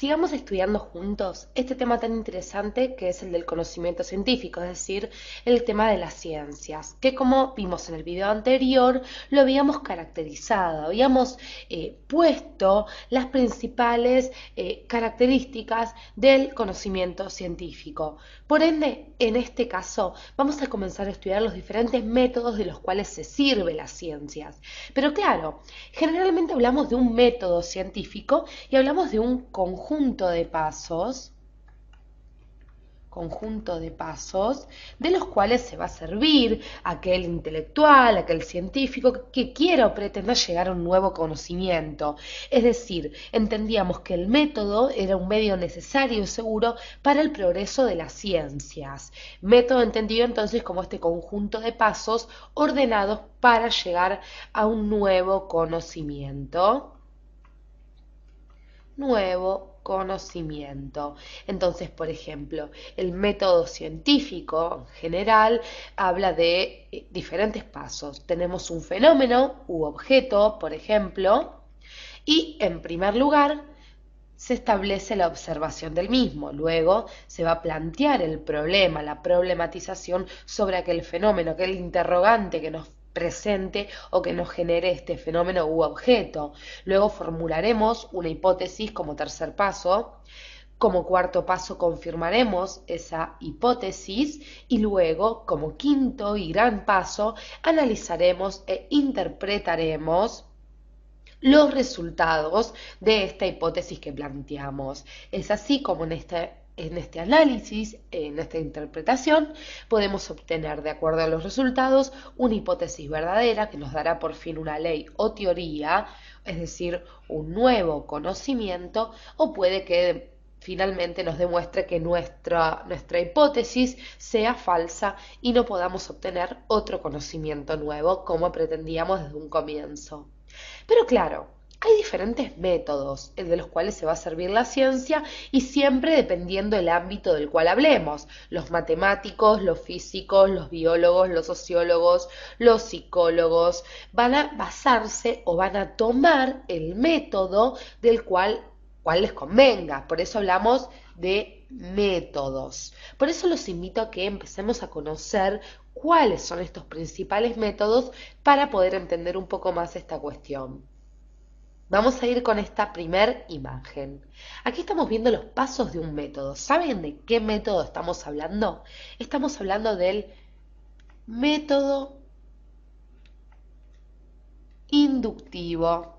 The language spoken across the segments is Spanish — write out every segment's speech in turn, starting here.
Sigamos estudiando juntos este tema tan interesante que es el del conocimiento científico, es decir, el tema de las ciencias, que como vimos en el video anterior, lo habíamos caracterizado, habíamos puesto las principales características del conocimiento científico. Por ende, en este caso, vamos a comenzar a estudiar los diferentes métodos de los cuales se sirve las ciencias. Pero claro, generalmente hablamos de un método científico y hablamos de un conjunto de pasos de los cuales se va a servir aquel intelectual, aquel científico que quiera o pretenda llegar a un nuevo conocimiento. Es decir, entendíamos que el método era un medio necesario y seguro para el progreso de las ciencias. Método entendido entonces como este conjunto de pasos ordenados para llegar a un nuevo conocimiento. Entonces, por ejemplo, el método científico en general habla de diferentes pasos. Tenemos un fenómeno u objeto, por ejemplo, y en primer lugar se establece la observación del mismo. Luego se va a plantear el problema, la problematización sobre aquel fenómeno, aquel interrogante que nos presente o que nos genere este fenómeno u objeto. Luego formularemos una hipótesis como tercer paso. Como cuarto paso confirmaremos esa hipótesis y luego, como quinto y gran paso, analizaremos e interpretaremos los resultados de esta hipótesis que planteamos. Es así como en este análisis, en esta interpretación, podemos obtener, de acuerdo a los resultados, una hipótesis verdadera que nos dará por fin una ley o teoría, es decir, un nuevo conocimiento, o puede que finalmente nos demuestre que nuestra hipótesis sea falsa y no podamos obtener otro conocimiento nuevo como pretendíamos desde un comienzo. Pero claro, hay diferentes métodos de los cuales se va a servir la ciencia y siempre dependiendo del ámbito del cual hablemos. Los matemáticos, los físicos, los biólogos, los sociólogos, los psicólogos van a basarse o van a tomar el método del cual les convenga. Por eso hablamos de métodos. Por eso los invito a que empecemos a conocer cuáles son estos principales métodos para poder entender un poco más esta cuestión. Vamos a ir con esta primer imagen. Aquí estamos viendo los pasos de un método. ¿Saben de qué método estamos hablando? Estamos hablando del método inductivo.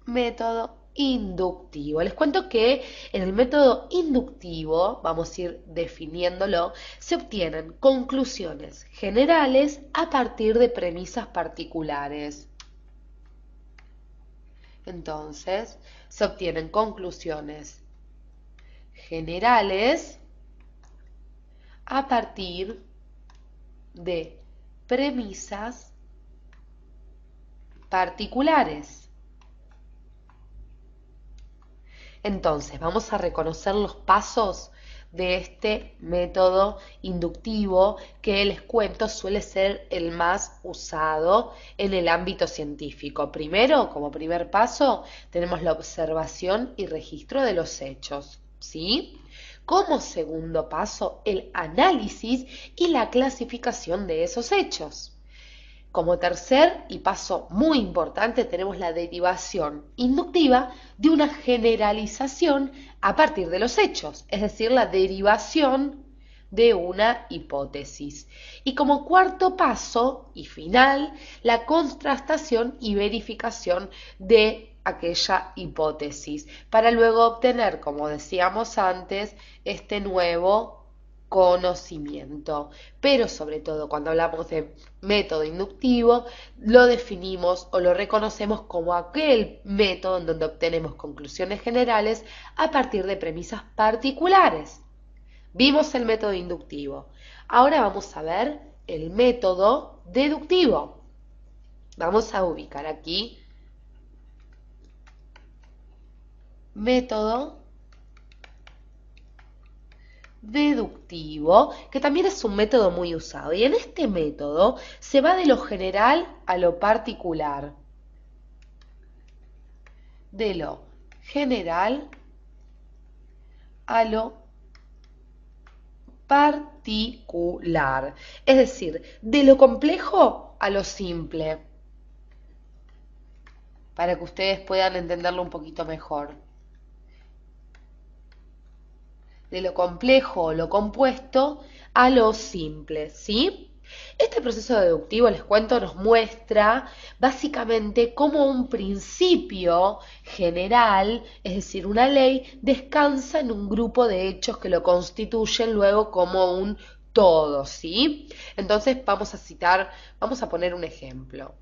Método inductivo. Les cuento que en el método inductivo, vamos a ir definiéndolo, se obtienen conclusiones generales a partir de premisas particulares. Entonces, se obtienen conclusiones generales a partir de premisas particulares. Entonces, vamos a reconocer los pasos de este método inductivo que les cuento suele ser el más usado en el ámbito científico. Primero, como primer paso, tenemos la observación y registro de los hechos, ¿sí? Como segundo paso, el análisis y la clasificación de esos hechos. Como tercer y paso muy importante tenemos la derivación inductiva de una generalización a partir de los hechos, es decir, la derivación de una hipótesis. Y como cuarto paso y final, la contrastación y verificación de aquella hipótesis, para luego obtener, como decíamos antes, este nuevo conocimiento. Pero sobre todo cuando hablamos de método inductivo, lo definimos o lo reconocemos como aquel método en donde obtenemos conclusiones generales a partir de premisas particulares. Vimos el método inductivo. Ahora vamos a ver el método deductivo. Vamos a ubicar aquí método deductivo, que también es un método muy usado. Y en este método se va de lo general a lo particular. de lo general a lo particular. Es decir, de lo complejo a lo simple, para que ustedes puedan entenderlo un poquito mejor. De lo complejo o lo compuesto a lo simple, ¿sí? Este proceso deductivo, les cuento, nos muestra básicamente cómo un principio general, es decir, una ley, descansa en un grupo de hechos que lo constituyen luego como un todo, ¿sí? Entonces vamos a poner un ejemplo.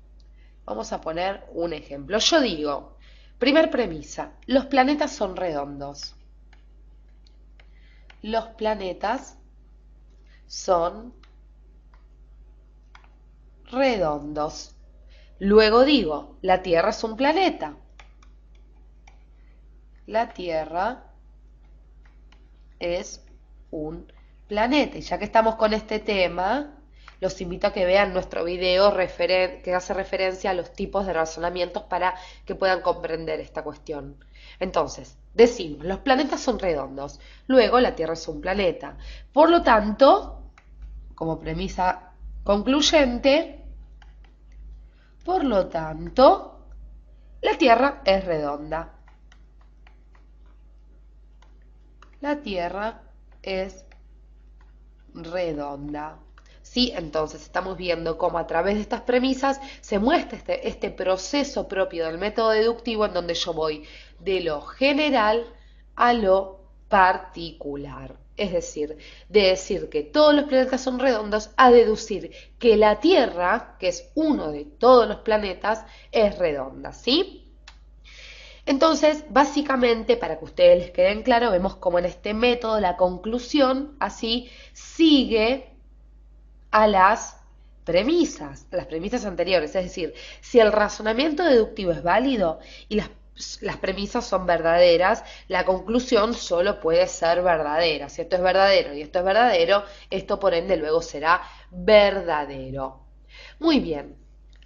Vamos a poner un ejemplo. Yo digo, primer premisa, los planetas son redondos. Los planetas son redondos. Luego digo, la Tierra es un planeta. La Tierra es un planeta. Y ya que estamos con este tema, los invito a que vean nuestro video que hace referencia a los tipos de razonamientos para que puedan comprender esta cuestión. Entonces, decimos, los planetas son redondos. Luego, la Tierra es un planeta. Por lo tanto, como premisa concluyente, por lo tanto, la Tierra es redonda. La Tierra es redonda. ¿Sí? Entonces estamos viendo cómo a través de estas premisas se muestra este proceso propio del método deductivo en donde yo voy de lo general a lo particular. Es decir, de decir que todos los planetas son redondos a deducir que la Tierra, que es uno de todos los planetas, es redonda, ¿sí? Entonces, básicamente, para que ustedes les queden claro, vemos cómo en este método la conclusión así sigue a las premisas anteriores. Es decir, si el razonamiento deductivo es válido y las premisas son verdaderas, la conclusión solo puede ser verdadera. Si esto es verdadero y esto es verdadero, esto por ende luego será verdadero. Muy bien,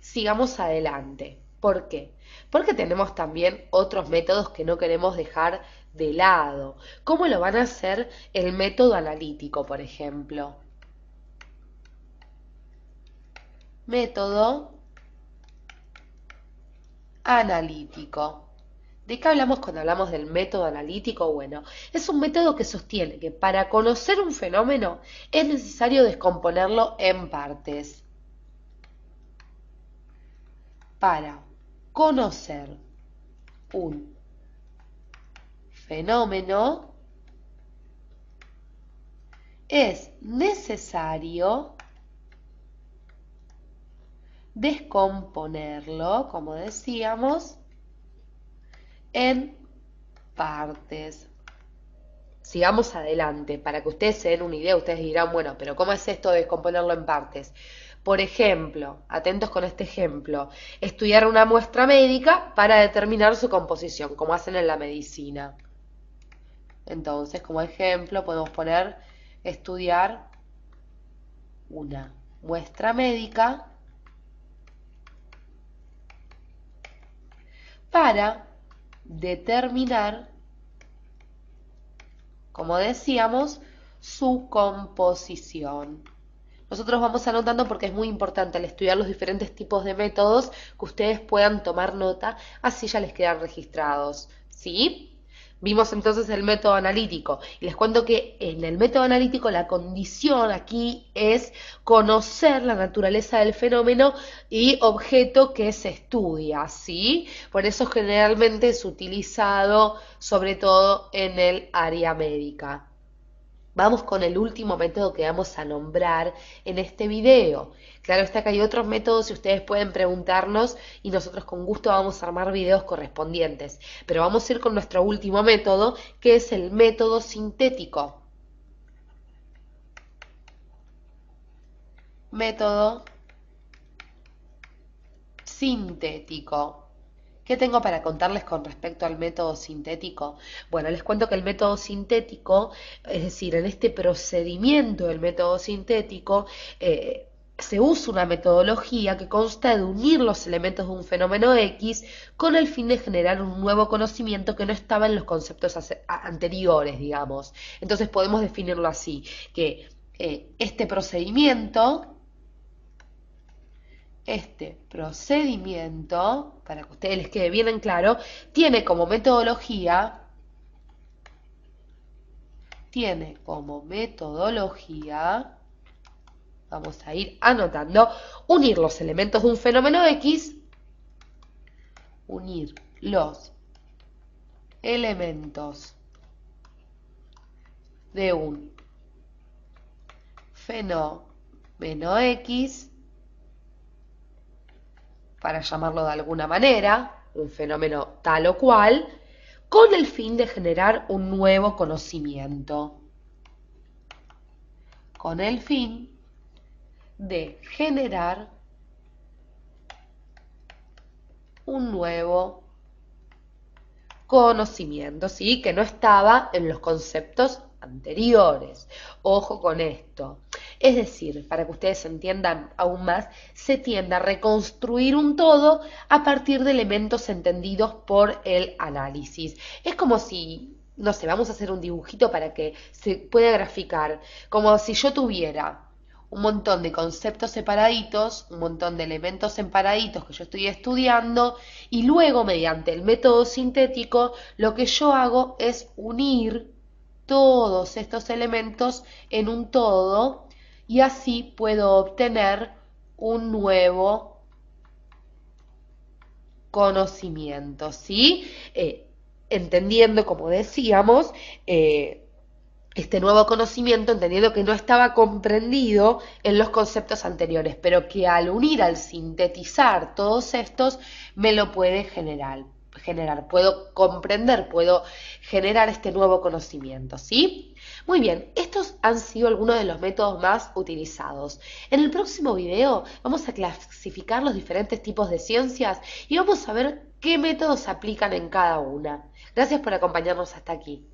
sigamos adelante. ¿Por qué? Porque tenemos también otros métodos que no queremos dejar de lado. ¿Cómo lo van a hacer el método analítico, por ejemplo? Método analítico. ¿De qué hablamos cuando hablamos del método analítico? Bueno, es un método que sostiene que para conocer un fenómeno es necesario descomponerlo en partes. Para conocer un fenómeno es necesario descomponerlo, como decíamos, en partes. Sigamos adelante, para que ustedes se den una idea, ustedes dirán, bueno, pero ¿cómo es esto de descomponerlo en partes? Por ejemplo, atentos con este ejemplo, estudiar una muestra médica para determinar su composición, como hacen en la medicina. Entonces, como ejemplo, podemos poner estudiar una muestra médica para determinar, como decíamos, su composición. Nosotros vamos anotando porque es muy importante al estudiar los diferentes tipos de métodos que ustedes puedan tomar nota, así ya les quedan registrados, ¿sí? Vimos entonces el método analítico y les cuento que en el método analítico la condición aquí es conocer la naturaleza del fenómeno y objeto que se estudia, ¿sí? Por eso generalmente es utilizado sobre todo en el área médica. Vamos con el último método que vamos a nombrar en este video. Claro está que hay otros métodos y ustedes pueden preguntarnos y nosotros con gusto vamos a armar videos correspondientes. Pero vamos a ir con nuestro último método, que es el método sintético. Método sintético. ¿Qué tengo para contarles con respecto al método sintético? Bueno, les cuento que el método sintético, es decir, en este procedimiento del método sintético, se usa una metodología que consta de unir los elementos de un fenómeno X con el fin de generar un nuevo conocimiento que no estaba en los conceptos anteriores, digamos. Entonces podemos definirlo así, que este procedimiento, para que a ustedes les quede bien en claro, tiene como metodología, vamos a ir anotando, unir los elementos de un fenómeno X, unir los elementos de un fenómeno X, para llamarlo de alguna manera, un fenómeno tal o cual, con el fin de generar un nuevo conocimiento. Con el fin de generar un nuevo conocimiento, ¿sí? Que no estaba en los conceptos anteriores. Ojo con esto. Es decir, para que ustedes entiendan aún más, se tiende a reconstruir un todo a partir de elementos entendidos por el análisis. Es como si, no sé, vamos a hacer un dibujito para que se pueda graficar, como si yo tuviera un montón de conceptos separaditos, un montón de elementos separaditos que yo estoy estudiando y luego mediante el método sintético lo que yo hago es unir todos estos elementos en un todo y así puedo obtener un nuevo conocimiento, ¿sí? Entendiendo, como decíamos, este nuevo conocimiento, entendiendo que no estaba comprendido en los conceptos anteriores, pero que al unir, al sintetizar todos estos, me lo puede generar, puedo comprender, puedo generar este nuevo conocimiento, ¿sí? Muy bien, estos han sido algunos de los métodos más utilizados. En el próximo video vamos a clasificar los diferentes tipos de ciencias y vamos a ver qué métodos se aplican en cada una. Gracias por acompañarnos hasta aquí.